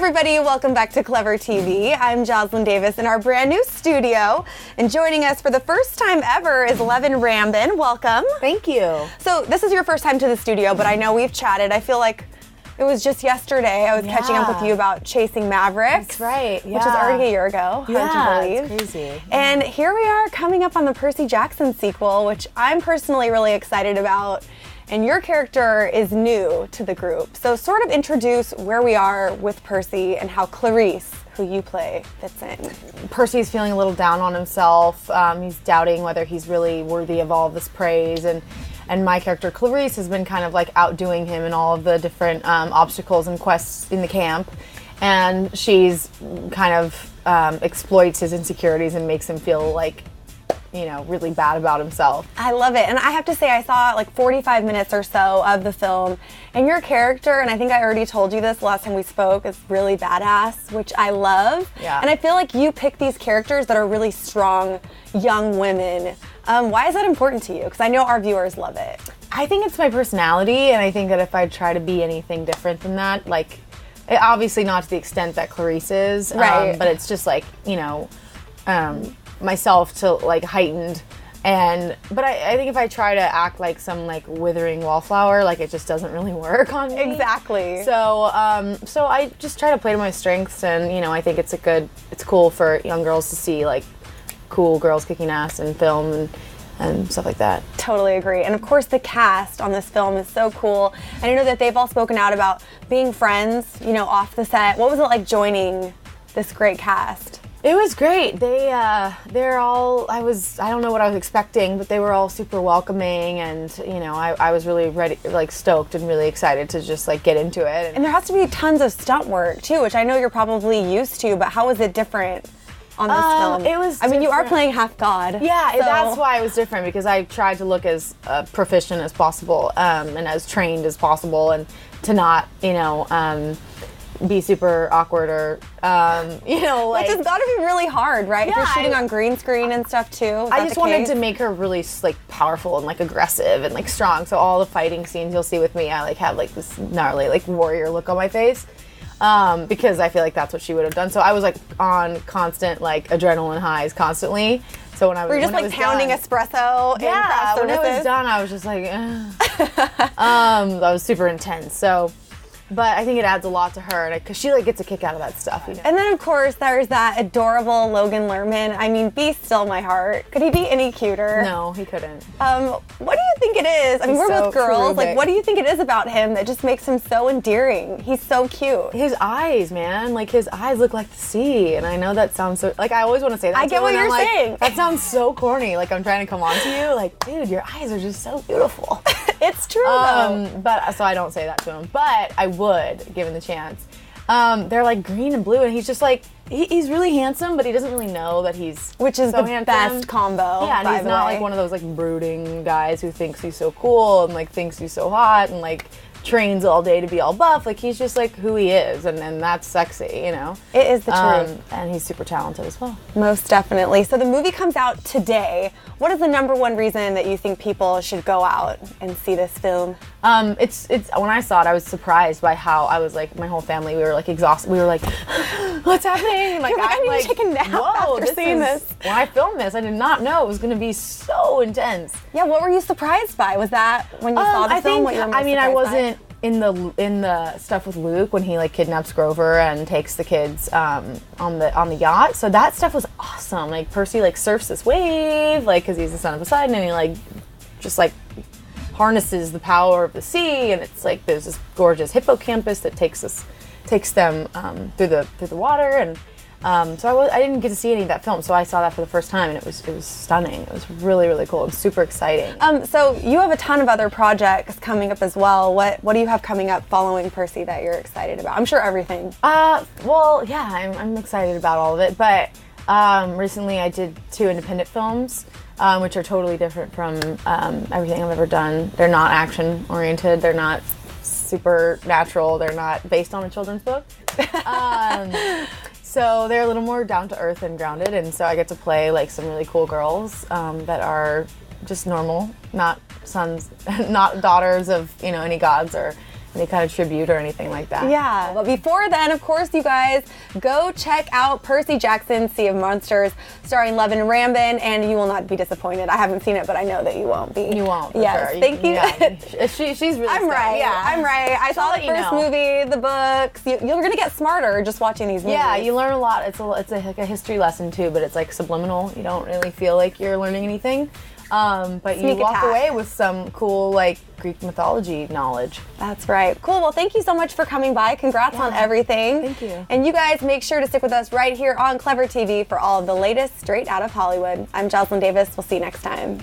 everybody, welcome back to Clever TV. I'm Jocelyn Davis in our brand new studio, and joining us for the first time ever is Leven Rambin. Welcome. Thank you. So this is your first time to the studio, but I know we've chatted. I feel like it was just yesterday I was catching up with you about Chasing Mavericks. That's right, Which is already a year ago, hard to believe. It's crazy. Yeah. And here we are coming up on the Percy Jackson sequel, which I'm personally really excited about. And your character is new to the group. So sort of introduce where we are with Percy and how Clarice, who you play, fits in. Percy's feeling a little down on himself. He's doubting whether he's really worthy of all of this praise. And my character, Clarice, has been kind of like outdoing him in all of the different obstacles and quests in the camp. And she's kind of exploits his insecurities and makes him feel like, you know, really bad about himself. I love it. And I have to say, I saw like 45 minutes or so of the film, and your character, and I think I already told you this last time we spoke, is really badass, which I love. Yeah. And I feel like you pick these characters that are really strong young women. Why is that important to you? Because I know our viewers love it. I think it's my personality, and I think that if I try to be anything different than that, like, obviously not to the extent that Clarice is, right. But it's just like, you know, myself to like heightened, but I think if I try to act like some like withering wallflower, like it just doesn't really work on me. Exactly. So so I just try to play to my strengths, and you know, I think it's cool for young girls to see like cool girls kicking ass in film and stuff like that. Totally agree. And of course the cast on this film is so cool. And I know that they've all spoken out about being friends, you know, off the set. What was it like joining this great cast? It was great. They're all, I don't know what I was expecting, but they were all super welcoming, and you know, I was really ready, like stoked and really excited to just like get into it. And there has to be tons of stunt work too, which I know you're probably used to, but how was it different on this film? It was I mean, you are different. playing half god. Yeah, so. That's why it was different, because I tried to look as proficient as possible, and as trained as possible, and to not, you know, be super awkward or, you know, like... Which has got to be really hard, right? Yeah, if you're shooting on green screen and stuff, too. I just wanted to make her really, like, powerful and, like, aggressive and, like, strong. So all the fighting scenes you'll see with me, I, like, have, like, this gnarly, like, warrior look on my face. Because I feel like that's what she would have done. So I was, like, on constant, like, adrenaline highs constantly. So when I was... Were you just, like, pounding espresso in craft when services? I was done, I was just like, that was super intense. So... But I think it adds a lot to her, because she like gets a kick out of that stuff, you know. And then of course there's that adorable Logan Lerman. I mean, be still my heart. Could he be any cuter? No, he couldn't. What do you think it is? I mean, we're both girls. Like, what do you think it is about him that just makes him so endearing? He's so cute. His eyes, man. Like, his eyes look like the sea. And I know that sounds so... Like, I always want to say that I get what you're saying. That sounds so corny. Like, I'm trying to come on to you. Like, dude, your eyes are just so beautiful. It's true, though. But, so I don't say that to him. But I would, given the chance. They're like green and blue, and he's just like, he's really handsome, but he doesn't really know that he's Which is so the handsome. best combo. Yeah, and he's not like one of those like brooding guys who thinks he's so cool and like thinks he's so hot and like trains all day to be all buff. Like, he's just like who he is, and that's sexy, you know? It is the truth. And he's super talented as well. Most definitely. So the movie comes out today. What is the number one reason that you think people should go out and see this film? It's when I saw it, I was surprised by how I was like, my whole family, we were like exhausted. We were like, what's happening? Like, I need to take a nap after seeing this. When I filmed this, I did not know it was going to be so intense. Yeah, what were you surprised by? Was that when you saw the film? What you were most I surprised wasn't by? in the stuff with Luke when he like kidnaps Grover and takes the kids on the yacht. So that stuff was awesome. Like, Percy like surfs this wave, like, because he's the son of Poseidon, and he like just like harnesses the power of the sea, and it's like there's this gorgeous hippocampus that takes them through the water, and so I didn't get to see any of that film, so I saw that for the first time, and it was stunning. It was really, really cool and super exciting. So you have a ton of other projects coming up as well. What do you have coming up following Percy that you're excited about? I'm sure everything. Well, yeah, I'm excited about all of it, but recently I did 2 independent films, which are totally different from everything I've ever done. They're not action oriented. They're not supernatural. They're not based on a children's book. So they're a little more down to earth and grounded, and so I get to play like some really cool girls that are just normal, not sons, not daughters of any gods or any kind of tribute or anything like that. Yeah, but before then, of course, you guys, go check out Percy Jackson's Sea of Monsters, starring Leven and Rambin, and you will not be disappointed. I haven't seen it, but I know that you won't be. You won't. Yes, sure. thank you. Yeah. She's really. I'm right. Yeah, I'm right. I saw the first movie, the books. You're gonna get smarter just watching these movies. Yeah, you learn a lot. It's like a history lesson too, but it's like subliminal. You don't really feel like you're learning anything. But you walk away with some cool, like, Greek mythology knowledge. That's right. Cool. Well, thank you so much for coming by. Congrats on everything. Thank you. And you guys make sure to stick with us right here on Clever TV for all of the latest straight out of Hollywood. I'm Jocelyn Davis. We'll see you next time.